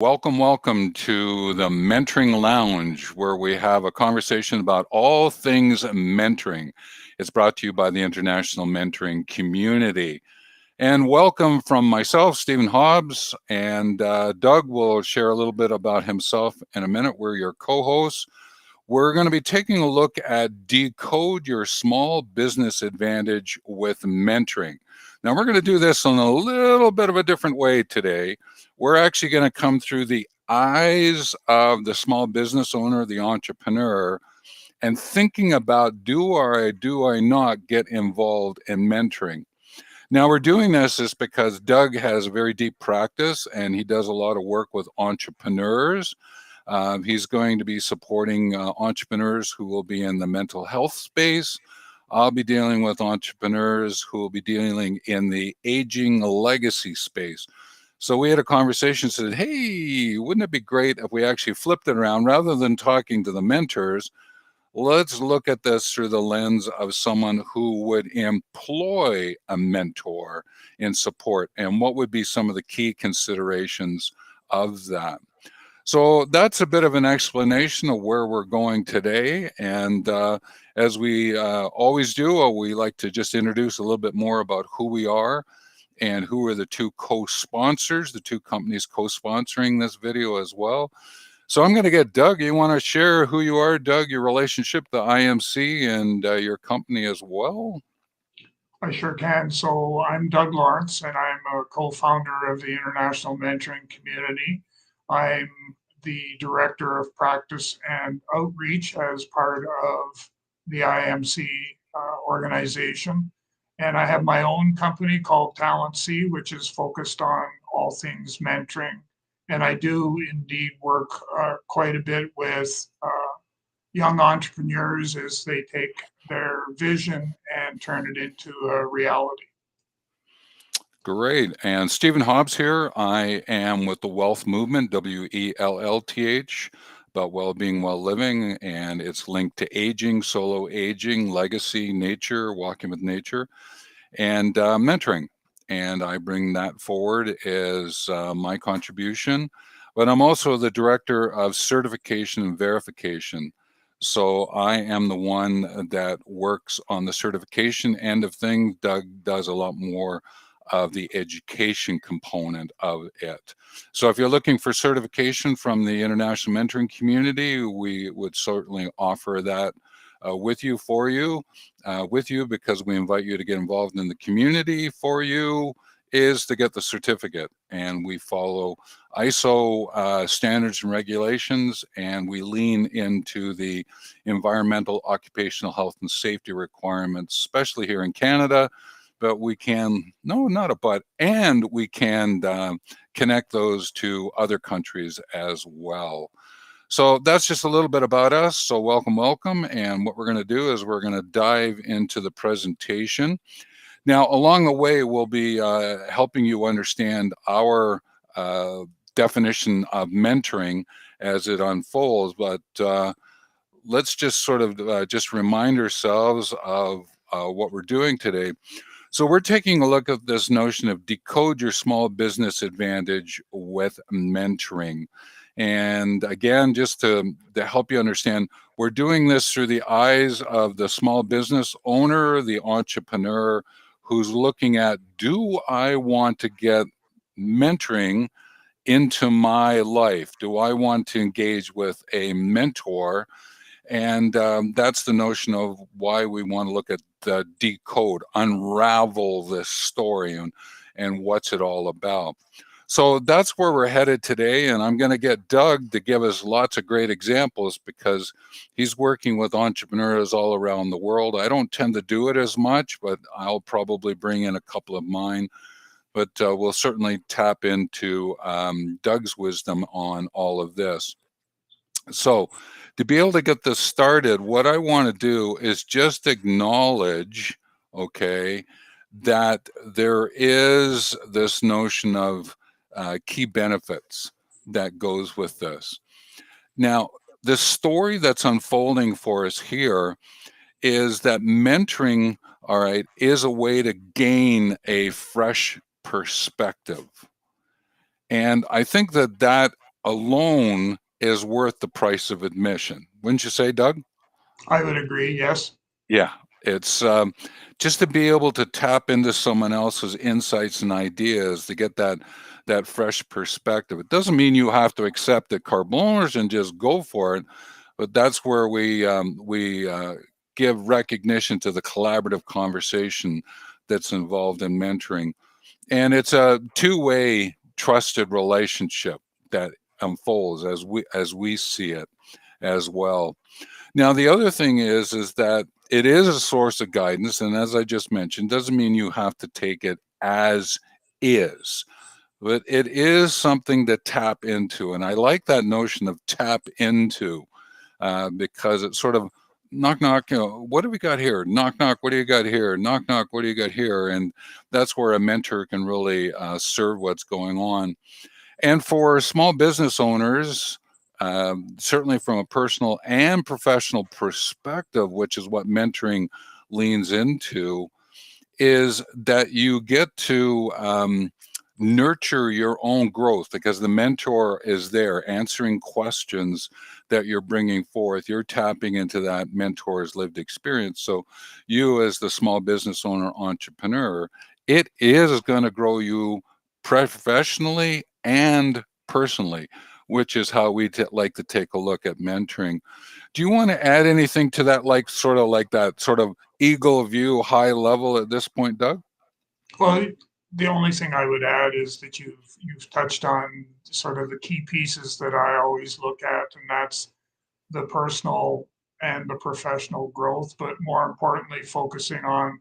Welcome to the Mentoring Lounge, where we have a conversation about all things mentoring. It's brought to you by the International Mentoring Community. And welcome from myself, Stephen Hobbs, and Doug will share a little bit about himself in a minute. We're your co-hosts. We're going to be taking a look at Decode Your Small Business Advantage with Mentoring. Now, we're going to do this in a little bit of a different way today. We're actually going to come through the eyes of the small business owner, the entrepreneur, and thinking about do I not get involved in mentoring? Now, we're doing this is because Doug has a very deep practice and he does a lot of work with entrepreneurs. He's going to be supporting entrepreneurs who will be in the mental health space. I'll be dealing with entrepreneurs who will be dealing in the aging legacy space. So we had a conversation, said, hey, wouldn't it be great if we actually flipped it around rather than talking to the mentors? Let's look at this through the lens of someone who would employ a mentor in support, and what would be some of the key considerations of that. So that's a bit of an explanation of where we're going today. And as we always do, we like to just introduce a little bit more about who we are and who are the two co-sponsors, the two companies co-sponsoring this video as well. So I'm going to get Doug. You want to share who you are, Doug, your relationship to IMC and your company as well? I sure can. So I'm Doug Lawrence, and I'm a co-founder of the International Mentoring Community. I'm the Director of Practice and Outreach as part of the IMC organization. And I have my own company called Talent C, which is focused on all things mentoring. And I do indeed work quite a bit with young entrepreneurs as they take their vision and turn it into a reality. Great. And Stephen Hobbs here. I am with the Wealth Movement, WELLTH, about well-being, well-living, and it's linked to aging, solo aging, legacy, nature, walking with nature, and mentoring. And I bring that forward as my contribution. But I'm also the director of certification and verification. So I am the one that works on the certification end of things. Doug does a lot more of the education component of it. So if you're looking for certification from the International Mentoring Community, we would certainly offer that with you, because we invite you to get involved in the community. For you is to get the certificate, and we follow ISO standards and regulations, and we lean into the environmental, occupational health and safety requirements, especially here in Canada. But we can, and we can connect those to other countries as well. So that's just a little bit about us. So welcome. And what we're going to do is we're going to dive into the presentation. Now, along the way, we'll be helping you understand our definition of mentoring as it unfolds. But let's just sort of just remind ourselves of what we're doing today. So we're taking a look at this notion of decode your small business advantage with mentoring. And again, just to help you understand, we're doing this through the eyes of the small business owner, the entrepreneur, who's looking at, do I want to get mentoring into my life? Do I want to engage with a mentor? And that's the notion of why we want to look at the decode, unravel this story and what's it all about. So that's where we're headed today. And I'm going to get Doug to give us lots of great examples because he's working with entrepreneurs all around the world. I don't tend to do it as much, but I'll probably bring in a couple of mine. But we'll certainly tap into Doug's wisdom on all of this. So to be able to get this started, what I want to do is just acknowledge, okay, that there is this notion of key benefits that goes with this. Now, the story that's unfolding for us here is that mentoring, all right, is a way to gain a fresh perspective. And I think that alone is worth the price of admission. Wouldn't you say, Doug? I would agree, yes. Yeah, it's just to be able to tap into someone else's insights and ideas to get that fresh perspective. It doesn't mean you have to accept it carte blanche and just go for it, but that's where we give recognition to the collaborative conversation that's involved in mentoring, and it's a two-way trusted relationship that unfolds as we see it as well. Now, the other thing is that it is a source of guidance, and as I just mentioned, doesn't mean you have to take it as is, but it is something to tap into. And I like that notion of tap into because it's sort of knock knock. What do we got here? Knock knock. What do you got here? Knock knock. What do you got here? And that's where a mentor can really serve what's going on. And for small business owners, certainly from a personal and professional perspective, which is what mentoring leans into, is that you get to nurture your own growth because the mentor is there answering questions that you're bringing forth. You're tapping into that mentor's lived experience. So, you, as the small business owner entrepreneur, it is going to grow you professionally and personally, which is how we like to take a look at mentoring. Do you want to add anything to that, like that sort of eagle view, high level at this point, Doug? Well, the only thing I would add is that you've touched on sort of the key pieces that I always look at, and that's the personal and the professional growth, but more importantly, focusing on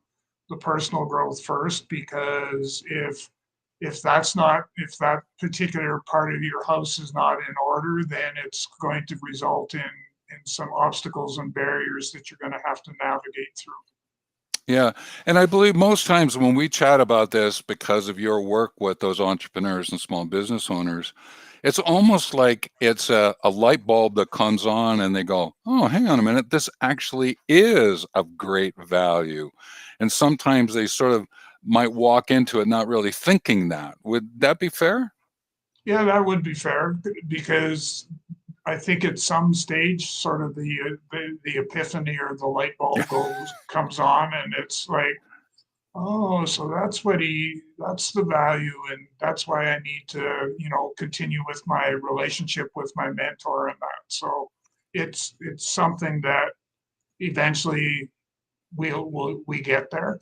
the personal growth first, because if that particular part of your house is not in order, then it's going to result in some obstacles and barriers that you're going to have to navigate through. Yeah. And I believe most times when we chat about this, because of your work with those entrepreneurs and small business owners, it's almost like it's a light bulb that comes on and they go, oh, hang on a minute, this actually is of great value. And sometimes they sort of might walk into it not really thinking that. Would that be fair? Yeah, that would be fair because I think at some stage, sort of the epiphany or the light bulb comes on, and it's like, oh, so that's the value, and that's why I need to, continue with my relationship with my mentor and that. So it's something that eventually we get there.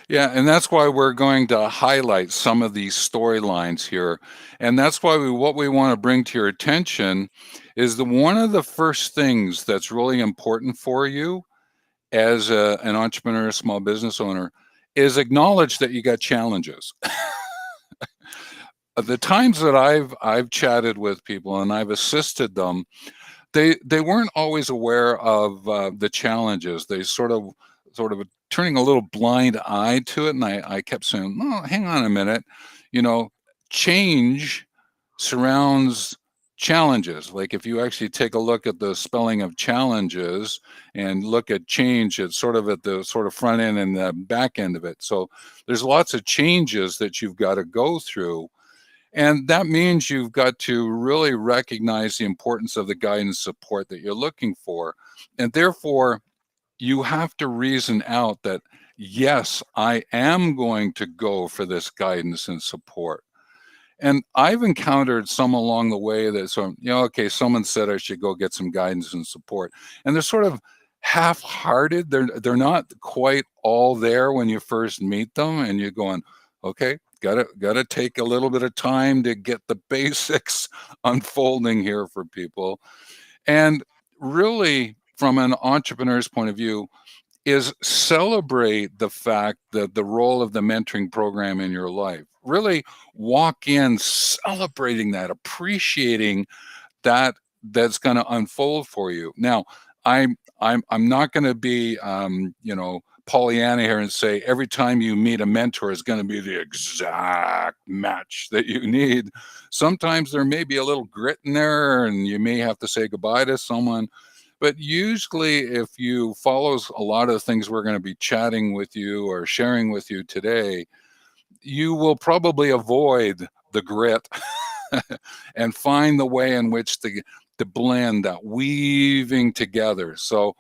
Yeah, and that's why we're going to highlight some of these storylines here. And that's why what we want to bring to your attention is one of the first things that's really important for you as an entrepreneur, small business owner, is acknowledge that you got challenges. The times that I've chatted with people and I've assisted them, they weren't always aware of the challenges. They sort of turning a little blind eye to it, and I kept saying, "No, hang on a minute, you know, change surrounds challenges. Like if you actually take a look at the spelling of challenges and look at change, it's sort of at the sort of front end and the back end of it. So there's lots of changes that you've got to go through." And that means you've got to really recognize the importance of the guidance support that you're looking for. And therefore, you have to reason out that, yes, I am going to go for this guidance and support. And I've encountered some along the way that okay, someone said I should go get some guidance and support. And they're sort of half-hearted. They're not quite all there when you first meet them, and you're going, okay, gotta take a little bit of time to get the basics unfolding here for people. And really, from an entrepreneur's point of view, is celebrate the fact that the role of the mentoring program in your life. Really walk in celebrating that, appreciating that's going to unfold for you. Now, I'm not going to be Pollyanna here and say every time you meet a mentor is going to be the exact match that you need. Sometimes there may be a little grit in there, and you may have to say goodbye to someone. But usually, if you follow a lot of the things we're going to be chatting with you or sharing with you today, you will probably avoid the grit and find the way in which to blend that weaving together. So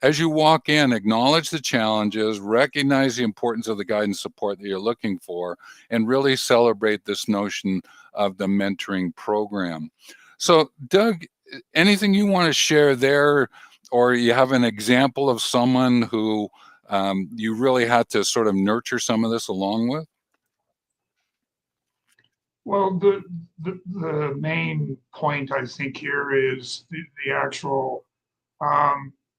as you walk in, acknowledge the challenges, recognize the importance of the guidance support that you're looking for, and really celebrate this notion of the mentoring program. So, Doug, anything you want to share there, or you have an example of someone who you really had to sort of nurture some of this along with? Well, the main point I think here is the actual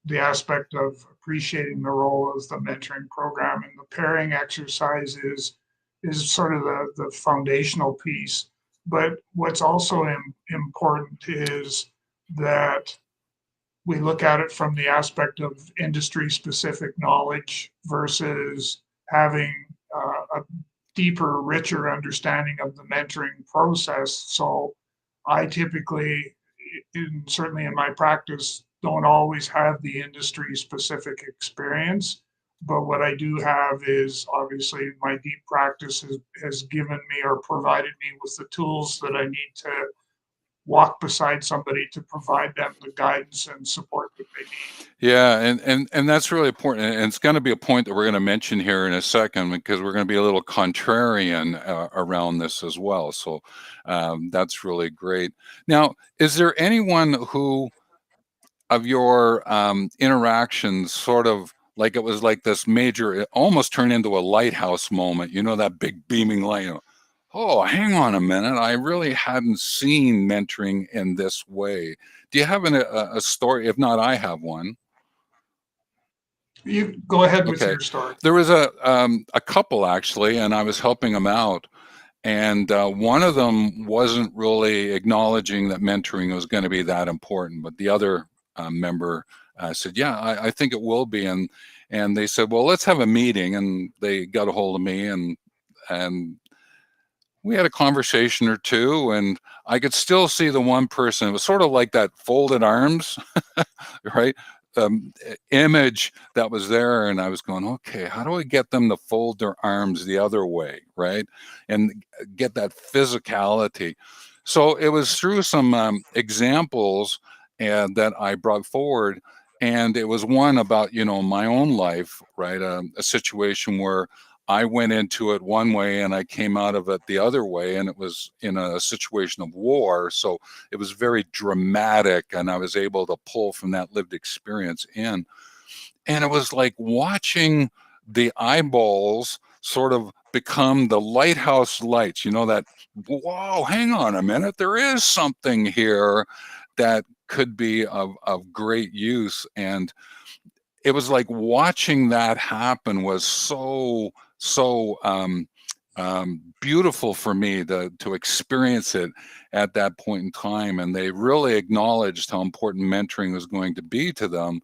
the aspect of appreciating the role of the mentoring program, and the pairing exercise is sort of the foundational piece. But what's also important is that we look at it from the aspect of industry specific knowledge versus having a deeper, richer understanding of the mentoring process. So I typically, certainly in my practice, don't always have the industry specific experience. But what I do have is obviously my deep practice has given me or provided me with the tools that I need to walk beside somebody to provide them the guidance and support that they need. Yeah, and that's really important. And it's going to be a point that we're going to mention here in a second because we're going to be a little contrarian around this as well. So that's really great. Now, is there anyone who of your interactions sort of like it was like this major, it almost turned into a lighthouse moment, you know, that big beaming light, you know, oh, hang on a minute, I really hadn't seen mentoring in this way. Do you have a story? If not, I have one. You go ahead with Okay. your story. There was a couple actually, and I was helping them out. And one of them wasn't really acknowledging that mentoring was going to be that important, but the other member said, "Yeah, I think it will be." And they said, "Well, let's have a meeting." And they got a hold of me, and we had a conversation or two, and I could still see the one person. It was sort of like that folded arms, right? Image that was there, and I was going, okay, how do I get them to fold their arms the other way, right, and get that physicality? So it was through some examples and that I brought forward, and it was one about, you know, my own life, right, a situation where I went into it one way and I came out of it the other way, and it was in a situation of war. So it was very dramatic, and I was able to pull from that lived experience in. And it was like watching the eyeballs sort of become the lighthouse lights, you know, that, whoa, hang on a minute, there is something here that could be of great use. And it was like watching that happen was so beautiful for me to experience it at that point in time. And they really acknowledged how important mentoring was going to be to them.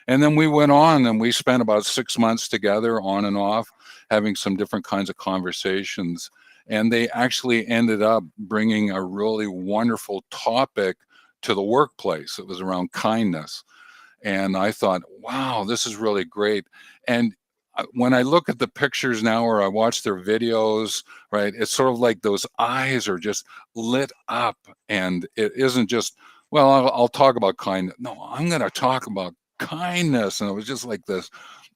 And then we went on and we spent about 6 months together on and off having some different kinds of conversations. And they actually ended up bringing a really wonderful topic to the workplace. It was around kindness. And I thought, wow, this is really great. And when I look at the pictures now or I watch their videos, right, it's sort of like those eyes are just lit up. And it isn't just, well, I'll talk about kindness. No, I'm going to talk about kindness. And it was just like this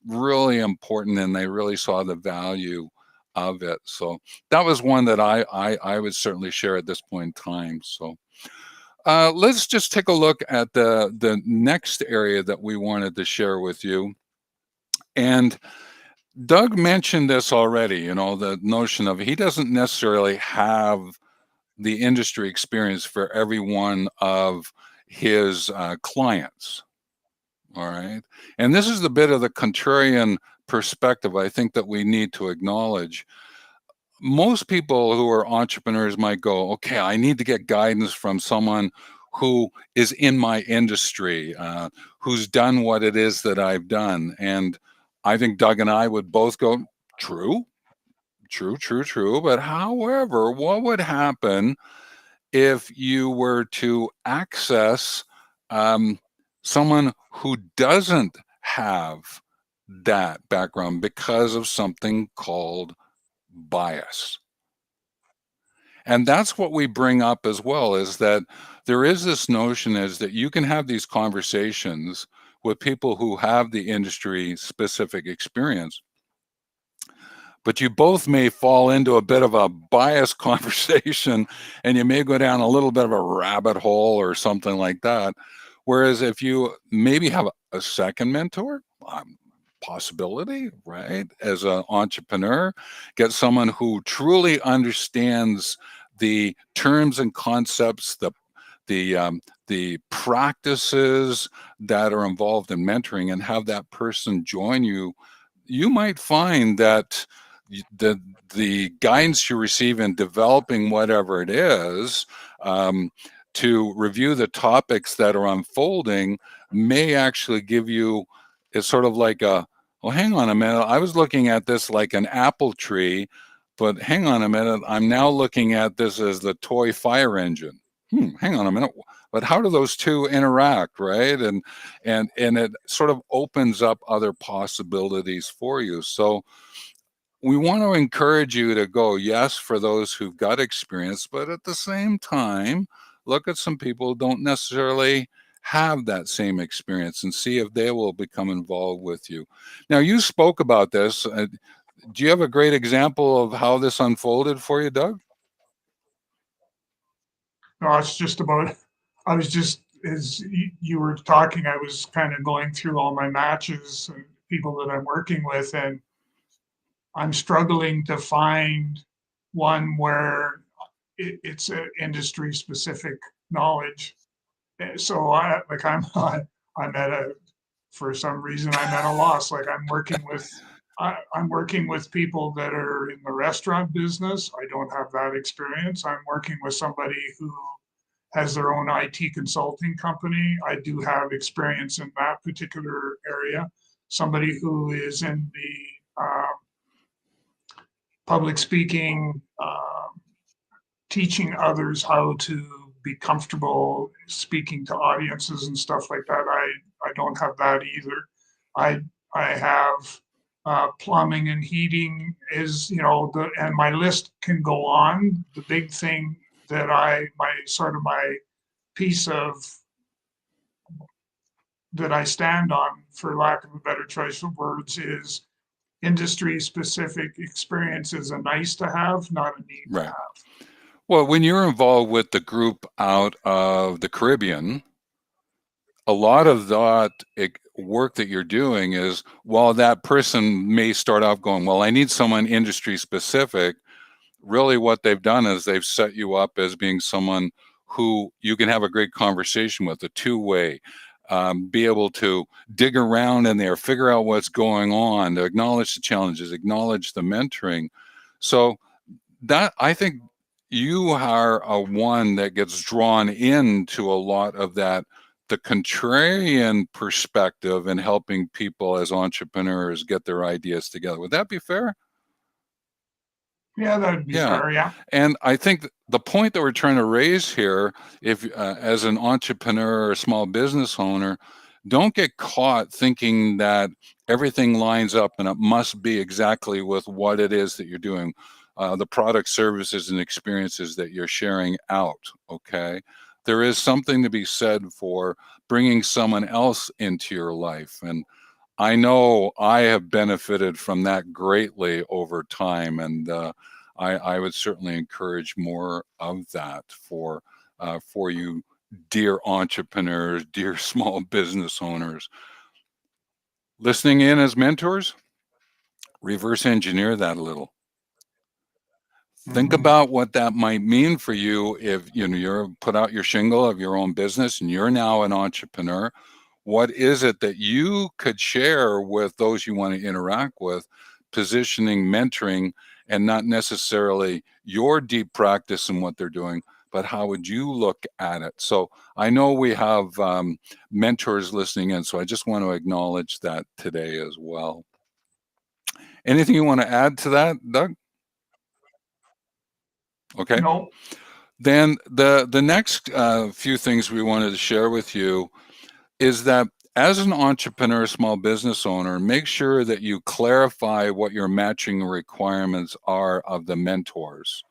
really important, and they really saw the value of it. So that was one that I would certainly share at this point in time. So let's just take a look at the next area that we wanted to share with you. And Doug mentioned this already, you know, the notion of he doesn't necessarily have the industry experience for every one of his clients. All right. And this is the bit of the contrarian perspective I think that we need to acknowledge. Most people who are entrepreneurs might go, okay, I need to get guidance from someone who is in my industry, who's done what it is that I've done. And I think Doug and I would both go, true, true, true, true. But however, what would happen if you were to access um, someone who doesn't have that background because of something called bias? And that's what we bring up as well, is that there is this notion is that you can have these conversations with people who have the industry specific experience, but you both may fall into a bit of a biased conversation and you may go down a little bit of a rabbit hole or something like that. Whereas if you maybe have a second mentor, possibility, right? As an entrepreneur, get someone who truly understands the terms and concepts, the practices that are involved in mentoring, and have that person join you. You might find that the guidance you receive in developing whatever it is, to review the topics that are unfolding, may actually give you, it's sort of like a, well, hang on a minute, I was looking at this like an apple tree, but hang on a minute, I'm now looking at this as the toy fire engine. Hang on a minute, but how do those two interact, right? And it sort of opens up other possibilities for you. So we want to encourage you to go, yes, for those who've got experience, but at the same time, look at some people who don't necessarily have that same experience and see if they will become involved with you. Now, you spoke about this. Do you have a great example of how this unfolded for you, Doug? No, it's just about, I was just, as you were talking, I was kind of going through all my matches and people that I'm working with, and I'm struggling to find one where it's an industry specific knowledge. So I'm at a, for some reason, I'm at a loss. Like I'm working with people that are in the restaurant business. I don't have that experience. I'm working with somebody who has their own IT consulting company. I do have experience in that particular area. Somebody who is in the public speaking, teaching others how to be comfortable speaking to audiences and stuff like that. I don't have that either. I I have plumbing and heating is, and my list can go on. The big thing that my sort of my piece of that I stand on, for lack of a better choice of words, is industry specific experience is a nice to have, not a need to Right. have. Well, when you're involved with the group out of the Caribbean, a lot of that work that you're doing is, while that person may start off going, well, I need someone industry specific, really what they've done is they've set you up as being someone who you can have a great conversation with, a two-way, be able to dig around in there, figure out what's going on, to acknowledge the challenges, acknowledge the mentoring. So that, I think you are a one that gets drawn into a lot of that, the contrarian perspective, and helping people as entrepreneurs get their ideas together. Would that be fair? Yeah, that would be Yeah. fair. Yeah. And I think the point that we're trying to raise here, if as an entrepreneur or small business owner, don't get caught thinking that everything lines up and it must be exactly with what it is that you're doing, the product, services, and experiences that you're sharing out. Okay. There is something to be said for bringing someone else into your life. And I know I have benefited from that greatly over time, and I would certainly encourage more of that for you, dear entrepreneurs, dear small business owners. Listening in as mentors, reverse engineer that a little. Think Mhm. about what that might mean for you if you're put out your shingle of your own business and you're now an entrepreneur. What is it that you could share with those you want to interact with, positioning, mentoring, and not necessarily your deep practice in what they're doing, but how would you look at it? So I know we have mentors listening in, so I just want to acknowledge that today as well. Anything you want to add to that, Doug? Okay. No, Then the next few things we wanted to share with you is that as an entrepreneur, small business owner, make sure that you clarify what your matching requirements are of the mentors.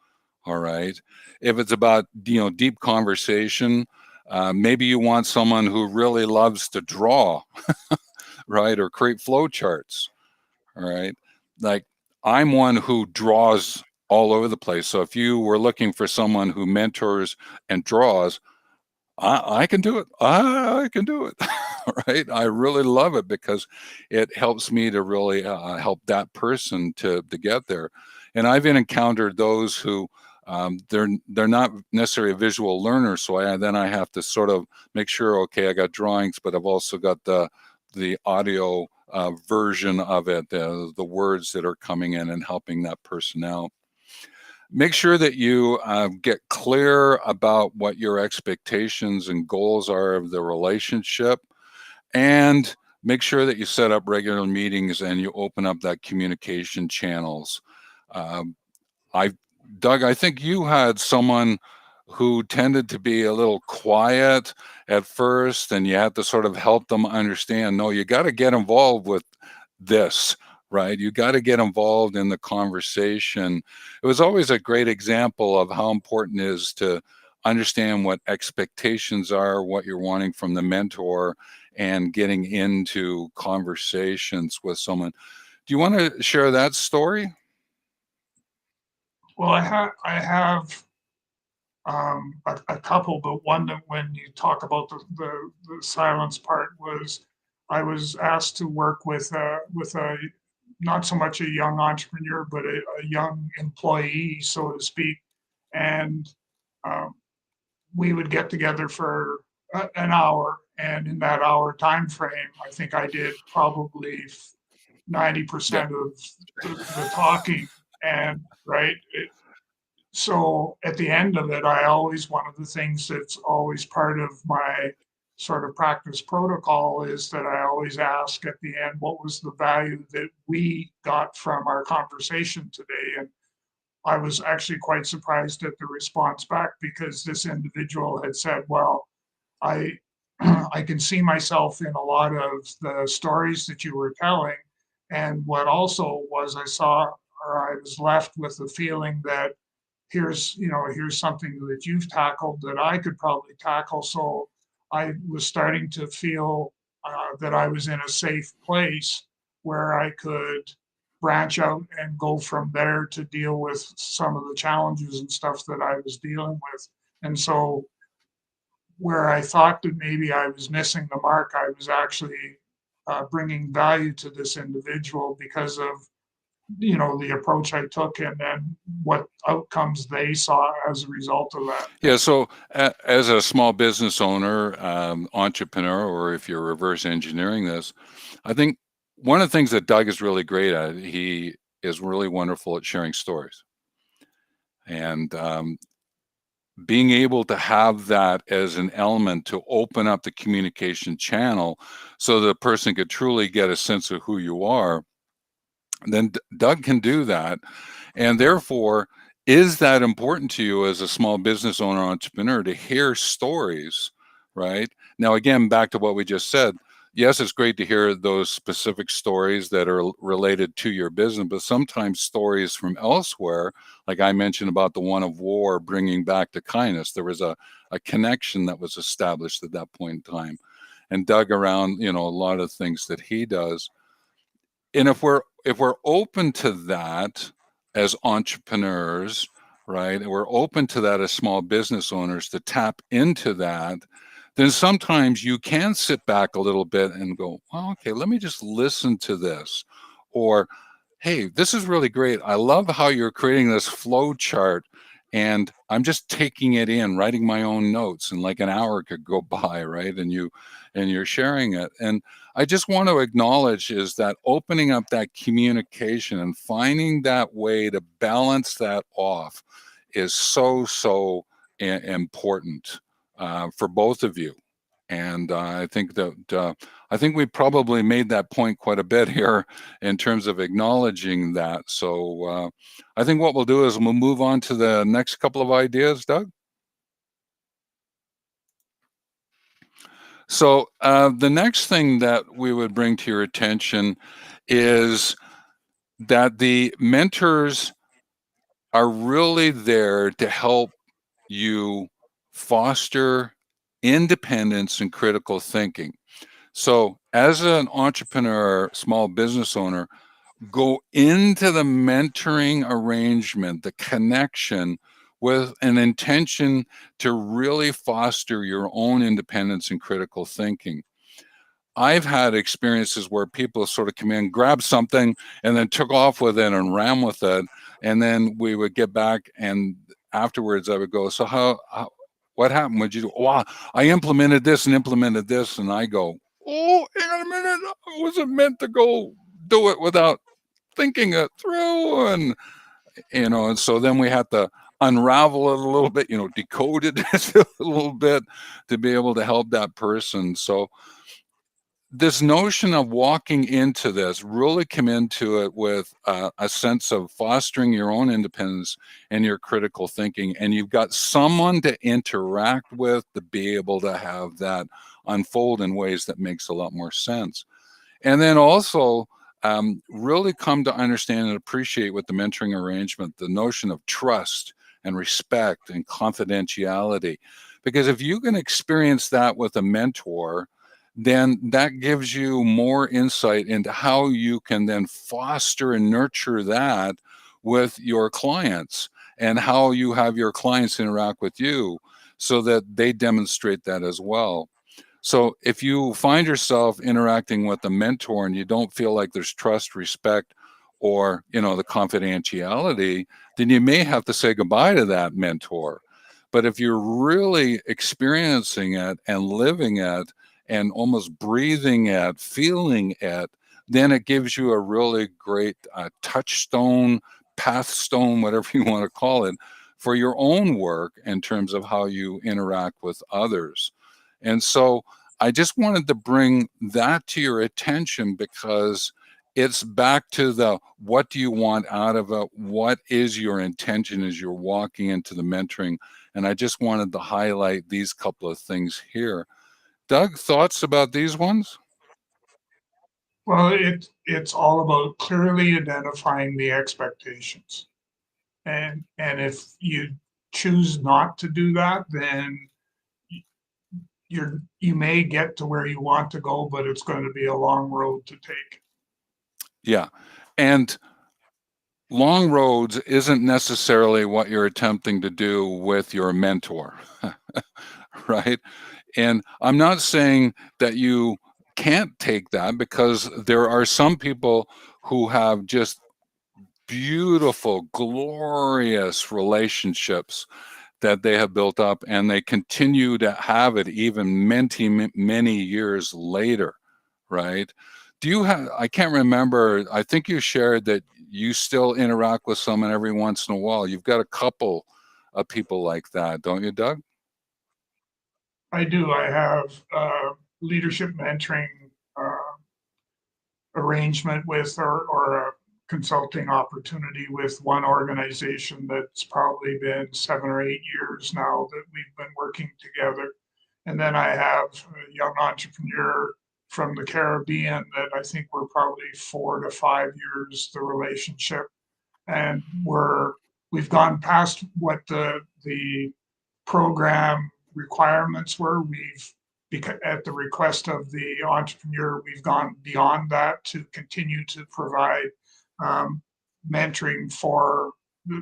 All right. If it's about, deep conversation, maybe you want someone who really loves to draw, right? Or create flow charts. All right. Like, I'm one who draws all over the place. So if you were looking for someone who mentors and draws, I can do it. I can do it. Right. I really love it because it helps me to really help that person to get there. And I've encountered those who they're not necessarily a visual learner. So I have to sort of make sure, okay, I got drawings, but I've also got the audio version of it, the words that are coming in and helping that person out. Make sure that you get clear about what your expectations and goals are of the relationship, and make sure that you set up regular meetings and you open up that communication channels. Um, Doug, I think you had someone who tended to be a little quiet at first, and you had to sort of help them understand, no, you got to get involved with this, right? You got to get involved in the conversation. It was always a great example of how important it is to understand what expectations are, what you're wanting from the mentor, and getting into conversations with someone. Do you want to share that story? Well, I have a couple, but one that when you talk about the silence part was I was asked to work with a not so much a young entrepreneur, but a young employee, so to speak, and um, we would get together for an hour, and in that hour time frame, I think I did probably Yeah. 90% of the talking, and right. So at the end of it, I always, one of the things that's always part of my sort of practice protocol is that I always ask at the end, what was the value that we got from our conversation today? And I was actually quite surprised at the response back because this individual had said, well, I I can see myself in a lot of the stories that you were telling. And what also was I saw, or I was left with the feeling that here's something that you've tackled that I could probably tackle. So I was starting to feel that I was in a safe place where I could branch out and go from there to deal with some of the challenges and stuff that I was dealing with. And so where I thought that maybe I was missing the mark, I was actually bringing value to this individual because of the approach I took and then what outcomes they saw as a result of that. Yeah, so as a small business owner, entrepreneur, or if you're reverse engineering this, I think one of the things that Doug is really great at, he is really wonderful at sharing stories. And being able to have that as an element to open up the communication channel so the person could truly get a sense of who you are, then Doug can do that. And therefore, is that important to you as a small business owner, entrepreneur, to hear stories, right? Now, again, back to what we just said. Yes, it's great to hear those specific stories that are related to your business, but sometimes stories from elsewhere, like I mentioned about the one of war bringing back to kindness, there was a connection that was established at that point in time. And Doug around, a lot of things that he does. And if we're open to that as entrepreneurs, right, and we're open to that as small business owners to tap into that, then sometimes you can sit back a little bit and go, well, okay, let me just listen to this. Or, hey, this is really great. I love how you're creating this flow chart, and I'm just taking it in, writing my own notes, and like an hour could go by, right? And you're sharing it. And I just want to acknowledge is that opening up that communication and finding that way to balance that off is so important for both of you. And I think we probably made that point quite a bit here in terms of acknowledging that. So I think what we'll do is we'll move on to the next couple of ideas, Doug. So the next thing that we would bring to your attention is that the mentors are really there to help you foster independence and critical thinking. So, as an entrepreneur, small business owner, go into the mentoring arrangement, the connection, with an intention to really foster your own independence and critical thinking. I've had experiences where people sort of come in, grab something, and then took off with it and ran with it. And then we would get back, and afterwards I would go, "So what happened? What'd you do?" "Wow, I implemented this and implemented this." And I go, "Oh, hang on a minute. I wasn't meant to go do it without thinking it through." And, and so then we had to unravel it a little bit, decode it a little bit to be able to help that person. So this notion of walking into this, really come into it with a sense of fostering your own independence and your critical thinking, and you've got someone to interact with to be able to have that unfold in ways that makes a lot more sense. And then also really come to understand and appreciate with the mentoring arrangement the notion of trust and respect and confidentiality. Because if you can experience that with a mentor, then that gives you more insight into how you can then foster and nurture that with your clients, and how you have your clients interact with you so that they demonstrate that as well. So if you find yourself interacting with a mentor and you don't feel like there's trust, respect, or the confidentiality, then you may have to say goodbye to that mentor. But if you're really experiencing it and living it and almost breathing it, feeling it, then it gives you a really great touchstone, pathstone, whatever you want to call it, for your own work in terms of how you interact with others. And so I just wanted to bring that to your attention, because it's back to the what do you want out of it? What is your intention as you're walking into the mentoring? And I just wanted to highlight these couple of things here. Doug, thoughts about these ones? Well, it's all about clearly identifying the expectations. And if you choose not to do that, then you may get to where you want to go, but it's going to be a long road to take. Yeah. And long roads isn't necessarily what you're attempting to do with your mentor, right? And I'm not saying that you can't take that, because there are some people who have just beautiful, glorious relationships that they have built up, and they continue to have it even many years later, right? Do you have, I can't remember, I think you shared that you still interact with someone every once in a while. You've got a couple of people like that, don't you, Doug? I do. I have leadership mentoring uh, arrangement with, or a consulting opportunity with one organization that's probably been 7 or 8 years now that we've been working together. And then I have a young entrepreneur from the Caribbean that I think we're probably 4 to 5 years the relationship, and we've gone past what the program requirements were. We've, because at the request of the entrepreneur, we've gone beyond that to continue to provide um, mentoring for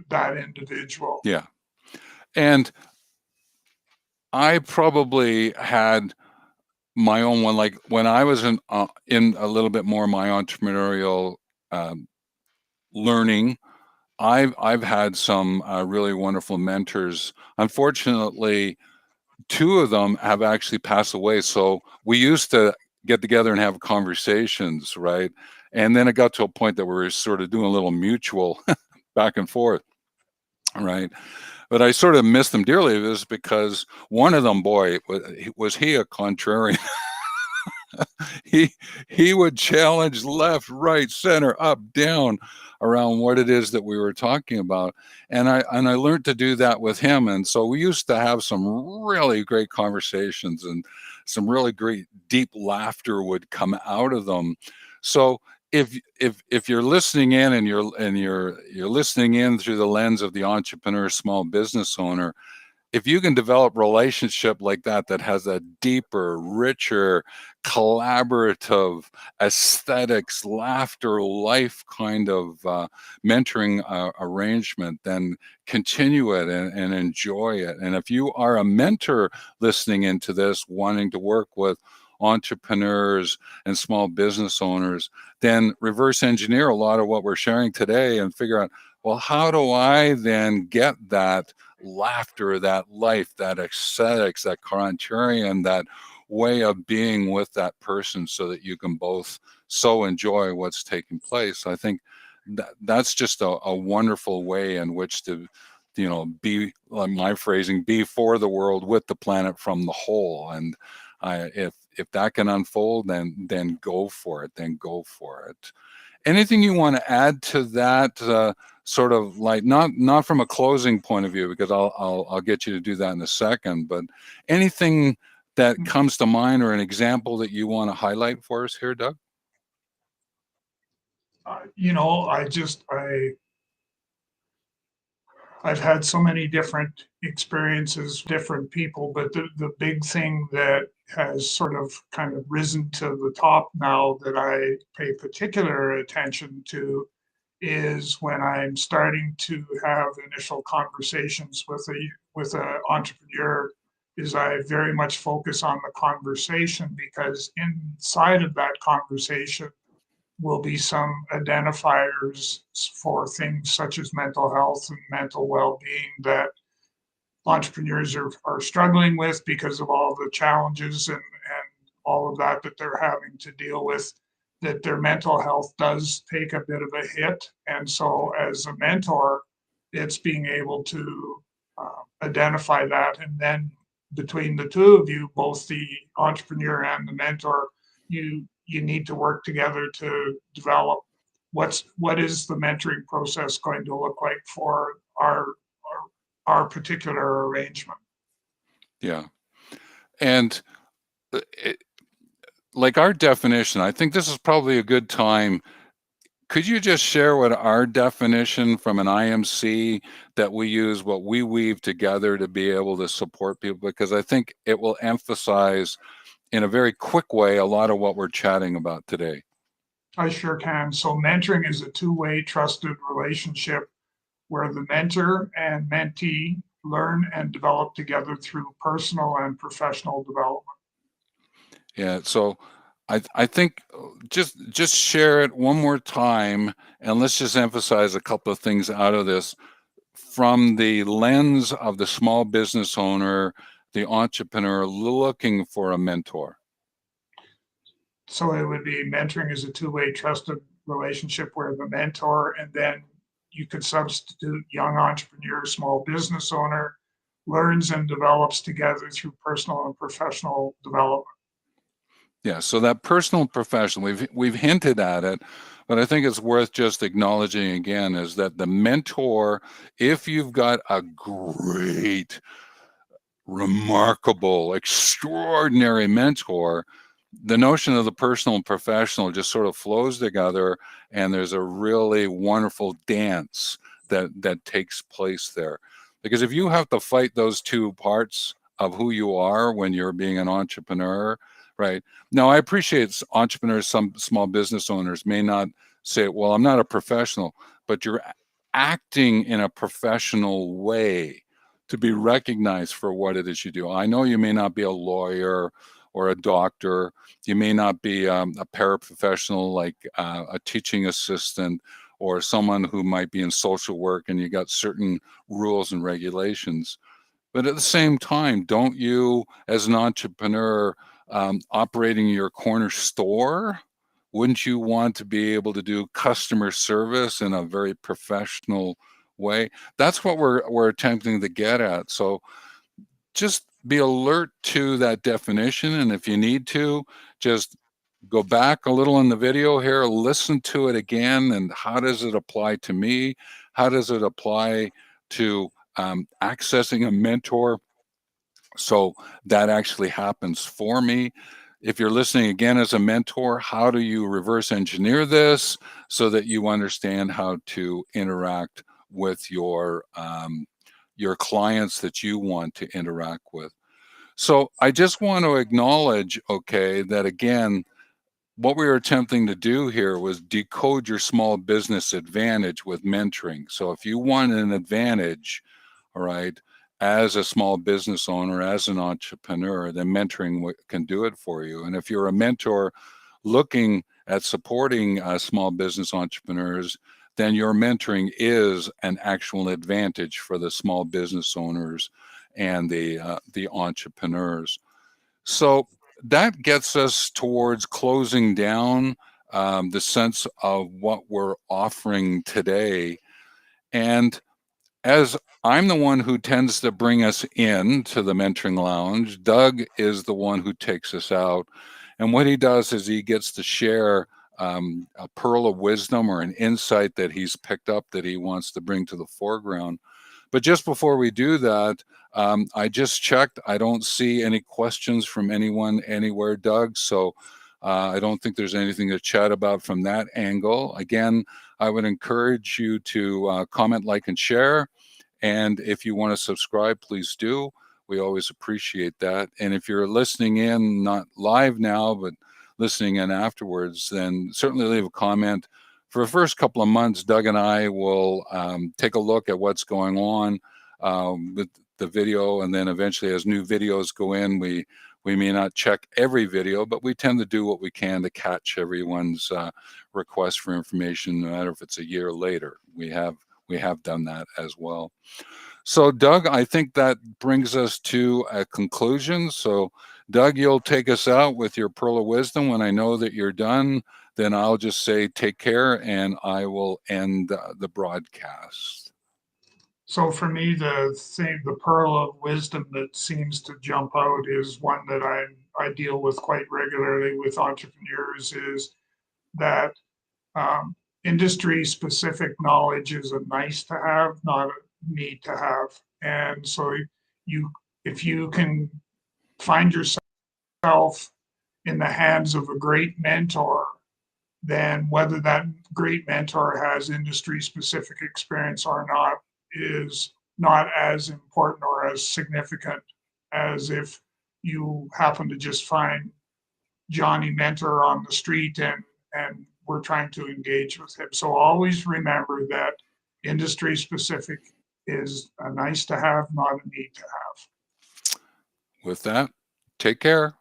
that individual. Yeah. And I probably had my own one, like when I was in a little bit more of my entrepreneurial um, learning. I've had some really wonderful mentors. Unfortunately, two of them have actually passed away. So we used to get together and have conversations, right? And then it got to a point that we were sort of doing a little mutual back and forth, right? But I sort of miss them dearly. It was because one of them, boy, was he a contrarian. he he would challenge left, right, center, up, down around what it is that we were talking about. And I learned to do that with him. And so we used to have some really great conversations, and some really great deep laughter would come out of them. So if you're listening in and you're listening in through the lens of the entrepreneur, small business owner, if you can develop relationship like that has a deeper, richer, collaborative, aesthetics, laughter, life kind of mentoring arrangement, then continue it and enjoy it. And if you are a mentor listening into this, wanting to work with entrepreneurs and small business owners, then reverse engineer a lot of what we're sharing today and figure out, well, how do I then get that laughter, that life, that aesthetics, that contrarian, that way of being with that person so that you can both so enjoy what's taking place. I think that's just a wonderful way in which to, be, like my phrasing, be for the world, with the planet, from the whole. And if that can unfold, then go for it. Then go for it. Anything you want to add to that, sort of like, not from a closing point of view, because I'll get you to do that in a second, but anything that comes to mind or an example that you want to highlight for us here, Doug? I've had so many different experiences, different people, but the big thing that has sort of kind of risen to the top now that I pay particular attention to is when I'm starting to have initial conversations with a entrepreneur, is I very much focus on the conversation, because inside of that conversation will be some identifiers for things such as mental health and mental well-being that entrepreneurs are struggling with because of all the challenges and all of that they're having to deal with, that their mental health does take a bit of a hit. And so as a mentor, it's being able to identify that. And then between the two of you, both the entrepreneur and the mentor, you need to work together to develop what is the mentoring process going to look like for our particular arrangement. Yeah. And it, like our definition, I think this is probably a good time. Could you just share what our definition from an IMC that we use, what we weave together to be able to support people? Because I think it will emphasize in a very quick way a lot of what we're chatting about today. I sure can. So mentoring is a two-way trusted relationship where the mentor and mentee learn and develop together through personal and professional development. Yeah, so I think just share it one more time, and let's just emphasize a couple of things out of this from the lens of the small business owner, the entrepreneur looking for a mentor. So it would be mentoring is a two-way trusted relationship where the mentor, and then you could substitute young entrepreneur, small business owner, learns and develops together through personal and professional development. Yeah, so that personal and professional, we've hinted at it, but I think it's worth just acknowledging again is that the mentor, if you've got a great, remarkable, extraordinary mentor, the notion of the personal and professional just sort of flows together, and there's a really wonderful dance that takes place there. Because if you have to fight those two parts of who you are when you're being an entrepreneur, right? Now, I appreciate entrepreneurs, some small business owners may not say, well, I'm not a professional, but you're acting in a professional way to be recognized for what it is you do. I know you may not be a lawyer or a doctor. You may not be a paraprofessional like a teaching assistant or someone who might be in social work, and you got certain rules and regulations. But at the same time, don't you, as an entrepreneur operating your corner store, wouldn't you want to be able to do customer service in a very professional way? That's what we're attempting to get at. So just be alert to that definition, and if you need to, just go back a little in the video here, listen to it again, and how does it apply to me? How does it apply to accessing a mentor so that actually happens for me? if you're listening again as a mentor, how do you reverse engineer this so that you understand how to interact with your clients that you want to interact with? So I just want to acknowledge, okay, that again, what we were attempting to do here was decode your small business advantage with mentoring. So if you want an advantage, all right, as a small business owner, as an entrepreneur, then mentoring can do it for you. And if you're a mentor looking at supporting small business entrepreneurs, then your mentoring is an actual advantage for the small business owners and the entrepreneurs. So that gets us towards closing down the sense of what we're offering today. And as I'm the one who tends to bring us in to the mentoring lounge, Doug is the one who takes us out. And what he does is he gets to share a pearl of wisdom or an insight that he's picked up that he wants to bring to the foreground. But just before we do that, I just checked. I don't see any questions from anyone anywhere, Doug. So I don't think there's anything to chat about from that angle. Again, I would encourage you to comment, like, and share. And if you want to subscribe, please do. We always appreciate that. And if you're listening in, not live now, but listening in afterwards, then certainly leave a comment. For the first couple of months, Doug and I will take a look at what's going on with the video. And then eventually, as new videos go in, we may not check every video, but we tend to do what we can to catch everyone's request for information, no matter if it's a year later. We have done that as well. So Doug, I think that brings us to a conclusion. So Doug, you'll take us out with your pearl of wisdom. When I know that you're done, then I'll just say take care and I will end the broadcast. So for me, the pearl of wisdom that seems to jump out is one that I deal with quite regularly with entrepreneurs is that industry specific knowledge is a nice to have, not a need to have. And so if you can find yourself in the hands of a great mentor, then whether that great mentor has industry specific experience or not is not as important or as significant as if you happen to just find Johnny Mentor on the street and we're trying to engage with him. So always remember that industry specific is a nice to have, not a need to have. With that, take care.